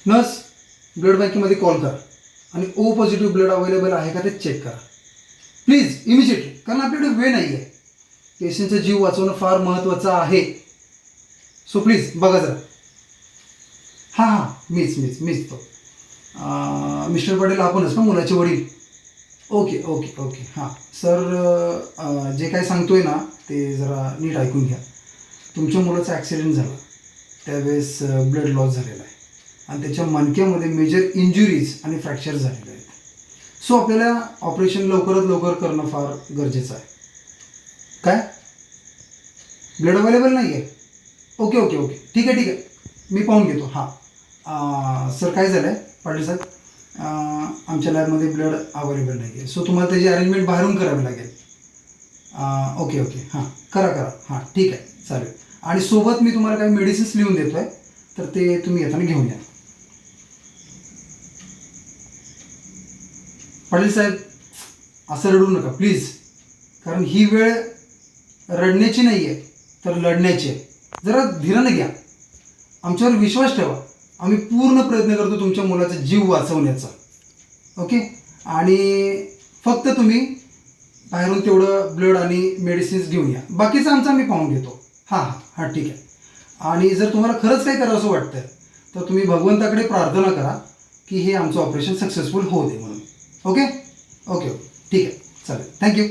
Nurse, blood बँकेमध्ये call करा आणि ओ पॉझिटिव्ह ब्लड अवेलेबल आहे का ते चेक करा प्लीज, इमिजिएटली. कारण आपल्याकडे वेळ नाही आहे. पेशंटचा जीव वाचवणं फार महत्त्वाचं आहे. सो प्लीज बघा जरा. हां, मीच तो मिस्टर पटेल आपणच का, मुलाचे वडील? ओके. हां सर, जे काय सांगतोय ना ते जरा नीट ऐकून घ्या. तुमच्या मुलाचा ॲक्सिडेंट झाला, त्यावेळेस ब्लड लॉस झालेला आहे आणि त्याच्या मणक्यामध्ये मेजर इंजुरीज आणि फ्रॅक्चर झालेले आहेत. सो आपल्याला ऑपरेशन लवकरात लवकर करणं फार गरजेचं आहे. काय ब्लड अवेलेबल नाही आहे? ओके. ठीक आहे. मी पाहून घेतो. सर काय झालं आहे पाटील साहेब, आमच्या लॅबमध्ये ब्लड अवेलेबल नाही आहे. सो तुम्हाला त्याची अरेंजमेंट बाहेरून करावी लागेल. ओके. करा. ठीक आहे, चालेल. आणि सोबत मी तुम्हाला काही मेडिसिन्स लिहून देतो आहे, तर ते तुम्ही येताना घेऊन या. पाटील साहेब, असं रडू नका प्लीज. कारण ही वेळ रडण्याची नाही आहे, तर लढण्याची आहे. जरा धीरानं घ्या. आमच्यावर विश्वास ठेवा. आम्ही पूर्ण प्रयत्न करतो तुमच्या मुलाचा जीव वाचवण्याचा. ओके. आणि फक्त तुम्ही बाहेरून तेवढं ब्लड आणि मेडिसिन्स घेऊन या. बाकीचं आमचं आम्ही पाहून घेतो. हां, ठीक आहे. आणि जर तुम्हाला खरंच काही करावं असं वाटतं तर तुम्ही भगवंताकडे प्रार्थना करा की हे आमचं ऑपरेशन सक्सेसफुल होऊ दे म्हणून. ओके. ठीक आहे, चालेल. थँक्यू.